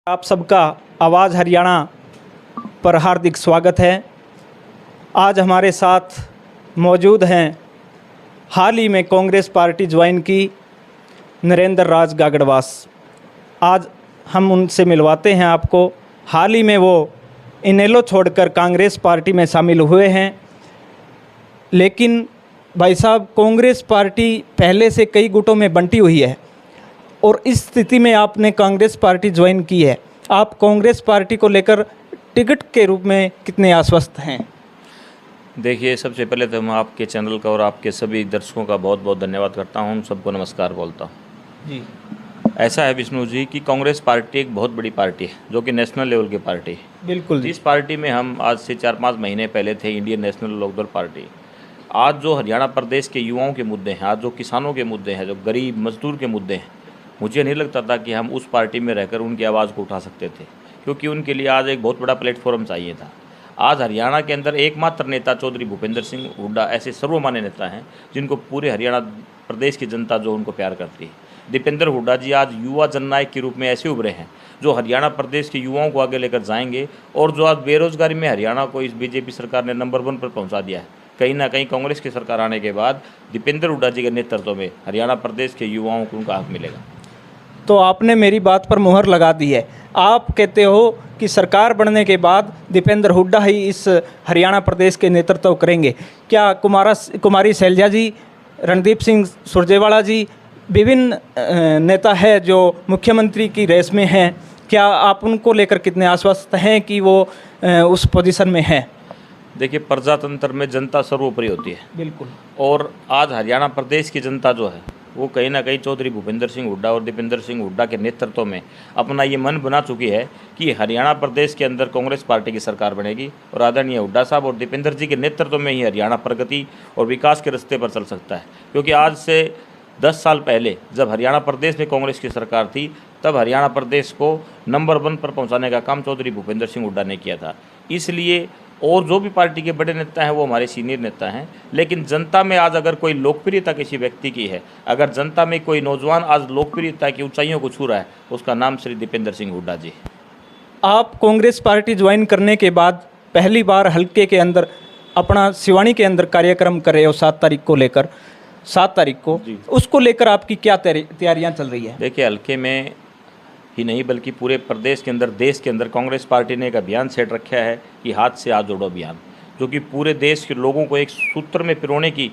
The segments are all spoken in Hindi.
आप सबका आवाज़ हरियाणा पर हार्दिक स्वागत है। आज हमारे साथ मौजूद हैं हाल ही में कांग्रेस पार्टी ज्वाइन की नरेंद्र राज गागड़वास। आज हम उनसे मिलवाते हैं आपको। हाल ही में वो इनेलो छोड़कर कांग्रेस पार्टी में शामिल हुए हैं, लेकिन भाई साहब कांग्रेस पार्टी पहले से कई गुटों में बंटी हुई है और इस स्थिति में आपने कांग्रेस पार्टी ज्वाइन की है। आप कांग्रेस पार्टी को लेकर टिकट के रूप में कितने आश्वस्त हैं? देखिए, सबसे पहले तो मैं आपके चैनल का और आपके सभी दर्शकों का बहुत बहुत धन्यवाद करता हूं। सबको नमस्कार बोलता हूं जी। ऐसा है विष्णु जी कि कांग्रेस पार्टी एक बहुत बड़ी पार्टी है जो कि नेशनल लेवल की पार्टी है। बिल्कुल। जिस पार्टी में हम आज से 4-5 महीने पहले थे, इंडियन नेशनल लोकदल पार्टी, आज जो हरियाणा प्रदेश के युवाओं के मुद्दे हैं, आज जो किसानों के मुद्दे हैं, जो गरीब मजदूर के मुद्दे हैं, मुझे नहीं लगता था कि हम उस पार्टी में रहकर उनकी आवाज़ को उठा सकते थे, क्योंकि उनके लिए आज एक बहुत बड़ा प्लेटफॉर्म चाहिए था। आज हरियाणा के अंदर एकमात्र नेता चौधरी भूपेंद्र सिंह हुड्डा ऐसे सर्वमान्य नेता हैं जिनको पूरे हरियाणा प्रदेश की जनता जो उनको प्यार करती है। दीपेंद्र हुड्डा जी आज युवा जननायक के रूप में ऐसे उभरे हैं जो हरियाणा प्रदेश के युवाओं को आगे लेकर जाएंगे, और जो आज बेरोजगारी में हरियाणा को इस बीजेपी सरकार ने नंबर 1 पर पहुँचा दिया है। कहीं ना कहीं कांग्रेस की सरकार आने के बाद दीपेंद्र हुड्डा जी के नेतृत्व में हरियाणा प्रदेश के युवाओं को उनका हक मिलेगा। तो आपने मेरी बात पर मुहर लगा दी है। आप कहते हो कि सरकार बनने के बाद दीपेंद्र हुड्डा ही इस हरियाणा प्रदेश के नेतृत्व करेंगे। क्या कुमारी शैलजा जी, रणदीप सिंह सुरजेवाला जी, विभिन्न नेता है जो मुख्यमंत्री की रेस में हैं, क्या आप उनको लेकर कितने आश्वस्त हैं कि वो उस पोजीशन में हैं? देखिए, प्रजातंत्र में जनता सर्वोपरि होती है। बिल्कुल। और आज हरियाणा प्रदेश की जनता जो है वो कहीं ना कहीं चौधरी भूपेंद्र सिंह हुड्डा और दीपेंद्र सिंह हुड्डा के नेतृत्व में अपना ये मन बना चुकी है कि हरियाणा प्रदेश के अंदर कांग्रेस पार्टी की सरकार बनेगी, और आदरणीय हुड्डा साहब और दीपेंद्र जी के नेतृत्व में ही हरियाणा प्रगति और विकास के रास्ते पर चल सकता है। क्योंकि आज से 10 साल पहले जब हरियाणा प्रदेश में कांग्रेस की सरकार थी, तब हरियाणा प्रदेश को नंबर 1 पर पहुँचाने का काम चौधरी भूपेंद्र सिंह हुड्डा ने किया था। इसलिए और जो भी पार्टी के बड़े नेता हैं वो हमारे सीनियर नेता हैं, लेकिन जनता में आज अगर कोई लोकप्रियता किसी व्यक्ति की है, अगर जनता में कोई नौजवान आज लोकप्रियता की ऊंचाइयों को छू रहा है, उसका नाम श्री दीपेंद्र सिंह हुड्डा जी। आप कांग्रेस पार्टी ज्वाइन करने के बाद पहली बार हल्के के अंदर अपना सिवानी के अंदर कार्यक्रम कर रहे हो 7 तारीख को लेकर, 7 तारीख को, उसको लेकर आपकी क्या तैयारियाँ चल रही है? देखिए, हल्के में ही नहीं बल्कि पूरे प्रदेश के अंदर, देश के अंदर कांग्रेस पार्टी ने एक अभियान सेट रखा है कि हाथ से हाथ जोड़ो अभियान, जो कि पूरे देश के लोगों को एक सूत्र में पिरोने की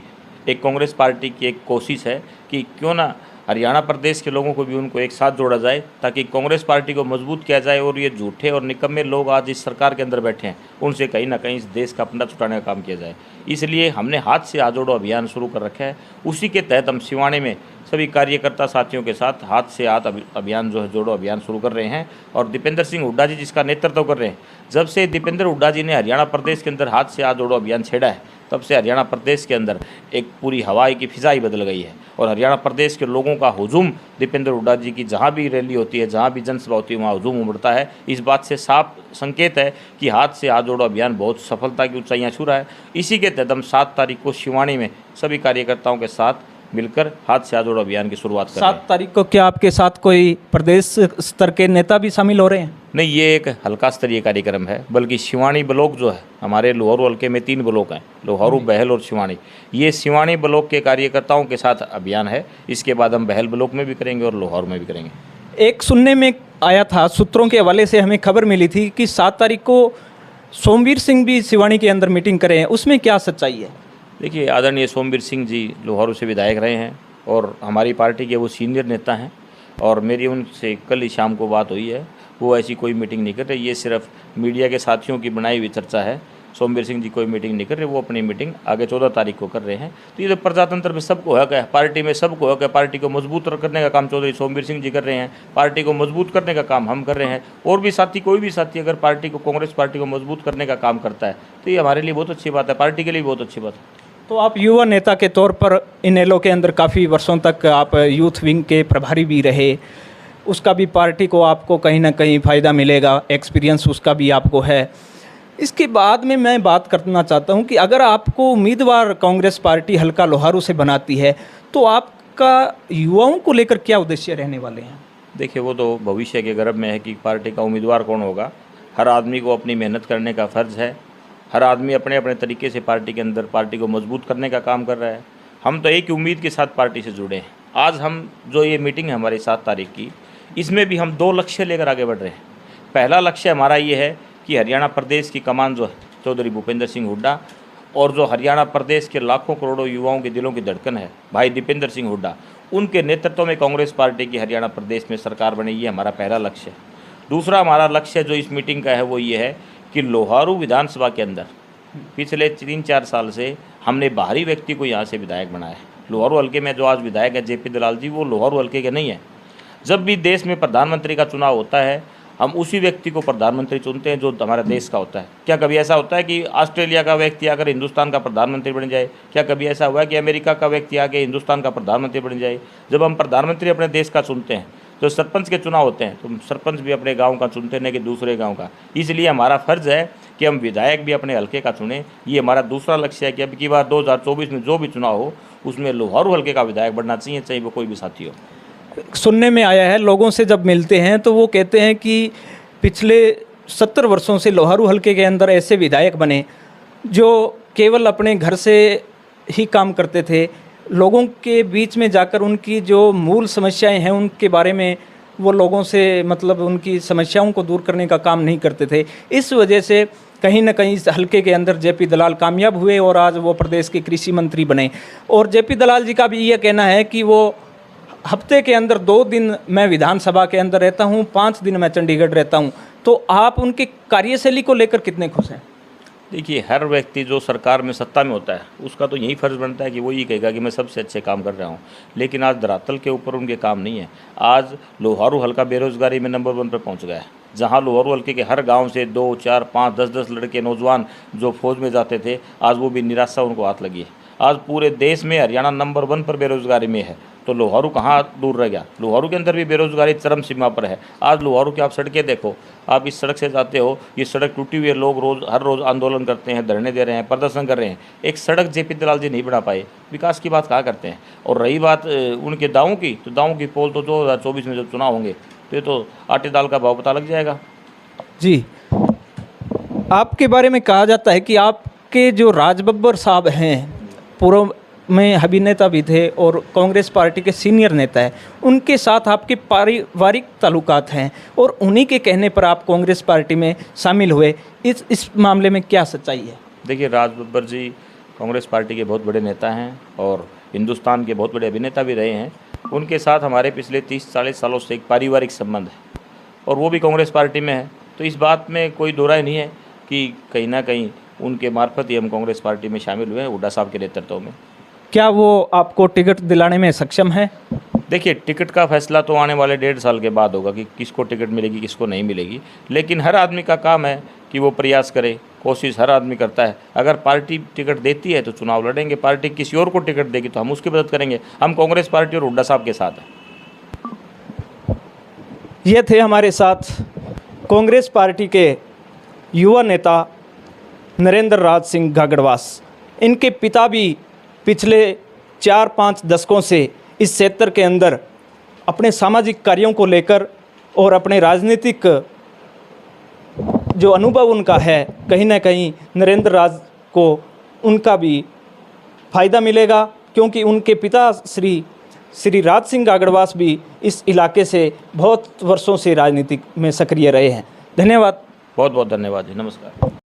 एक कांग्रेस पार्टी की एक कोशिश है कि क्यों ना हरियाणा प्रदेश के लोगों को भी उनको एक साथ जोड़ा जाए, ताकि कांग्रेस पार्टी को मजबूत किया जाए और ये झूठे और निकम्मे लोग आज इस सरकार के अंदर बैठे हैं उनसे कहीं ना कहीं इस देश का अपना छुटाने का काम किया जाए। इसलिए हमने हाथ से हाथ जोड़ो अभियान शुरू कर रखा है। उसी के तहत हम सिवाने में सभी कार्यकर्ता साथियों के साथ हाथ से हाथ अभियान जो है जोड़ो अभियान शुरू कर रहे हैं। और दीपेंद्र सिंह हुड्डा जी जिसका नेतृत्व कर रहे हैं, जब से दीपेंद्र हुड्डा जी ने हरियाणा प्रदेश के अंदर हाथ से हाथ जोड़ो अभियान छेड़ा है, तब से हरियाणा प्रदेश के अंदर एक पूरी हवाई की फिजाई बदल गई है। और हरियाणा प्रदेश के लोगों का हुजूम दीपेंद्र हुड्डा जी की जहाँ भी रैली होती है, जहाँ भी जनसभा होती है, वहाँ हुजूम उमड़ता है। इस बात से साफ संकेत है कि हाथ से हाथ जोड़ो अभियान बहुत सफलता की ऊंचाइयाँ छू रहा है। इसी के तहत हम 7 तारीख को शिवानी में सभी कार्यकर्ताओं के साथ मिलकर हाथ से हाथ जोड़ो अभियान की शुरुआत कर रहे हैं। 7 तारीख को क्या आपके साथ कोई प्रदेश स्तर के नेता भी शामिल हो रहे हैं? नहीं, ये एक हल्का स्तरीय कार्यक्रम है, बल्कि शिवानी ब्लॉक जो है, हमारे लोहारू हल्के में 3 ब्लॉक हैं, लोहारू, बहल और शिवानी। ये शिवानी ब्लॉक के कार्यकर्ताओं के साथ अभियान है। इसके बाद हम बहल ब्लॉक में भी करेंगे और लोहारू में भी करेंगे। एक सुनने में आया था, सूत्रों के हवाले से हमें खबर मिली थी कि 7 तारीख को सोमवीर सिंह भी सिवानी के अंदर मीटिंग करें, उसमें क्या सच्चाई है? देखिए, आदरणीय सोमवीर सिंह जी लोहारू से विधायक रहे हैं और हमारी पार्टी के वो सीनियर नेता हैं, और मेरी उनसे कल ही शाम को बात हुई है। वो ऐसी कोई मीटिंग नहीं कर रहे, ये सिर्फ मीडिया के साथियों की बनाई हुई चर्चा है। सोमवीर सिंह जी कोई मीटिंग नहीं कर रहे, वो अपनी मीटिंग आगे 14 तारीख को कर रहे हैं। तो ये तो प्रजातंत्र में सबको हक है, पार्टी में सबको हक है। पार्टी को मजबूत करने का काम चौधरी सोमवीर सिंह जी कर रहे हैं, पार्टी को मजबूत करने का काम हम कर रहे हैं। और भी साथी, कोई भी साथी अगर पार्टी को, कांग्रेस पार्टी को मजबूत करने का काम करता है तो ये हमारे लिए बहुत अच्छी बात है, पार्टी के लिए बहुत अच्छी बात है। तो आप युवा नेता के तौर पर इनेलो के अंदर काफ़ी वर्षों तक आप यूथ विंग के प्रभारी भी रहे, उसका भी पार्टी को आपको कहीं ना कहीं फ़ायदा मिलेगा, एक्सपीरियंस उसका भी आपको है। इसके बाद में मैं बात करना चाहता हूं कि अगर आपको उम्मीदवार कांग्रेस पार्टी हल्का लोहारू से बनाती है, तो आपका युवाओं को लेकर क्या उद्देश्य रहने वाले हैं? देखिए, वो तो भविष्य के गर्भ में है कि पार्टी का उम्मीदवार कौन होगा। हर आदमी को अपनी मेहनत करने का फ़र्ज़ है। हर आदमी अपने अपने तरीके से पार्टी के अंदर पार्टी को मजबूत करने का काम कर रहा है। हम तो एक ही उम्मीद के साथ पार्टी से जुड़े हैं। आज हम जो ये मीटिंग है हमारी 7 तारीख की, इसमें भी हम 2 लक्ष्य लेकर आगे बढ़ रहे हैं। पहला लक्ष्य हमारा ये है कि हरियाणा प्रदेश की कमान जो है चौधरी भूपेंद्र सिंह हुड्डा, और जो हरियाणा प्रदेश के लाखों करोड़ों युवाओं के दिलों की धड़कन है भाई दीपेंद्र सिंह हुड्डा, उनके नेतृत्व में कांग्रेस पार्टी की हरियाणा प्रदेश में सरकार बने, ये हमारा पहला लक्ष्य है। दूसरा हमारा लक्ष्य जो इस मीटिंग का है वो ये है कि लोहारू विधानसभा के अंदर पिछले 3-4 साल से हमने बाहरी व्यक्ति को यहाँ से विधायक बनाया है। लोहारू हल्के में जो आज विधायक है जेपी दलाल जी, वो लोहारू हल्के के नहीं है। जब भी देश में प्रधानमंत्री का चुनाव होता है, हम उसी व्यक्ति को प्रधानमंत्री चुनते हैं जो हमारे देश का होता है। क्या कभी ऐसा होता है कि ऑस्ट्रेलिया का व्यक्ति आकर हिंदुस्तान का प्रधानमंत्री बन जाए? क्या कभी ऐसा हुआ है कि अमेरिका का व्यक्ति आके हिंदुस्तान का प्रधानमंत्री बन जाए? जब हम प्रधानमंत्री अपने देश का चुनते हैं, तो सरपंच के चुनाव होते हैं तो सरपंच भी अपने गांव का चुनते हैं कि दूसरे गांव का। इसलिए हमारा फ़र्ज़ है कि हम विधायक भी अपने हल्के का चुनें। ये हमारा दूसरा लक्ष्य है कि अब की बार 2024 में जो भी चुनाव हो उसमें लोहारू हल्के का विधायक बनना चाहिए, चाहे वो कोई भी साथी हो। सुनने में आया है, लोगों से जब मिलते हैं तो वो कहते हैं कि पिछले 70 वर्षों से लोहारू हल्के के अंदर ऐसे विधायक बने जो केवल अपने घर से ही काम करते थे, लोगों के बीच में जाकर उनकी जो मूल समस्याएं हैं उनके बारे में वो लोगों से मतलब उनकी समस्याओं को दूर करने का काम नहीं करते थे। इस वजह से कहीं ना कहीं इस हल्के के अंदर जेपी दलाल कामयाब हुए और आज वो प्रदेश के कृषि मंत्री बने। और जेपी दलाल जी का भी ये कहना है कि वो हफ्ते के अंदर 2 दिन मैं विधानसभा के अंदर रहता हूँ, 5 दिन मैं चंडीगढ़ रहता हूँ। तो आप उनकी कार्यशैली को लेकर कितने खुश हैं? देखिए, हर व्यक्ति जो सरकार में सत्ता में होता है उसका तो यही फ़र्ज़ बनता है कि वो ये कहेगा कि मैं सबसे अच्छे काम कर रहा हूँ, लेकिन आज धरातल के ऊपर उनके काम नहीं है। आज लोहारू हल्का बेरोज़गारी में नंबर 1 पर पहुँच गया है। जहाँ लोहारू हल्के के हर गांव से 2, 4, 5, 10 लड़के नौजवान जो फौज में जाते थे, आज वो भी निराशा उनको हाथ लगी है। आज पूरे देश में हरियाणा नंबर 1 पर बेरोज़गारी में है, तो लोहारू कहाँ दूर रह गया? लोहारू के अंदर भी बेरोज़गारी चरम सीमा पर है। आज लोहारू की आप सड़कें देखो, आप इस सड़क से जाते हो, ये सड़क टूटी हुई है, लोग हर रोज़ आंदोलन करते हैं, धरने दे रहे हैं, प्रदर्शन कर रहे हैं। एक सड़क जेपी दलाल जी नहीं बना पाए, विकास की बात कहाँ करते हैं? और रही बात उनके दावों की, तो दावों की पोल तो 2024 में जब चुनाव होंगे तो ये तो आटे दाल का भाव पता लग जाएगा। जी, आपके बारे में कहा जाता है कि आपके जो राज बब्बर साहब हैं, पूर्व में अभिनेता भी थे और कांग्रेस पार्टी के सीनियर नेता हैं, उनके साथ आपके पारिवारिक ताल्लुकात हैं और उन्हीं के कहने पर आप कांग्रेस पार्टी में शामिल हुए। इस मामले में क्या सच्चाई है? देखिए, राज बब्बर जी कांग्रेस पार्टी के बहुत बड़े नेता हैं और हिंदुस्तान के बहुत बड़े अभिनेता भी रहे हैं। उनके साथ हमारे पिछले 30-40 सालों से एक पारिवारिक संबंध है और वो भी कांग्रेस पार्टी में है। तो इस बात में कोई दो राय नहीं है कि कहीं ना कहीं उनके मार्फत ही हम कांग्रेस पार्टी में शामिल हुए हैं, हुड्डा साहब के नेतृत्व में। क्या वो आपको टिकट दिलाने में सक्षम है? देखिए, टिकट का फैसला तो आने वाले 1.5 साल के बाद होगा कि किसको टिकट मिलेगी, किसको नहीं मिलेगी। लेकिन हर आदमी का काम है कि वो प्रयास करे, कोशिश हर आदमी करता है। अगर पार्टी टिकट देती है तो चुनाव लड़ेंगे, पार्टी किसी और को टिकट देगी तो हम उसकी मदद करेंगे। हम कांग्रेस पार्टी और हुड्डा साहब के साथ हैं। ये थे हमारे साथ कांग्रेस पार्टी के युवा नेता नरेंद्र राज सिंह गागड़वास। इनके पिता भी पिछले 4-5 दशकों से इस क्षेत्र के अंदर अपने सामाजिक कार्यों को लेकर और अपने राजनीतिक जो अनुभव उनका है, कहीं ना कहीं नरेंद्र राज को उनका भी फ़ायदा मिलेगा, क्योंकि उनके पिता श्री राज सिंह गागड़वास भी इस इलाके से बहुत वर्षों से राजनीतिक में सक्रिय रहे हैं। धन्यवाद। बहुत बहुत धन्यवाद जी। नमस्कार।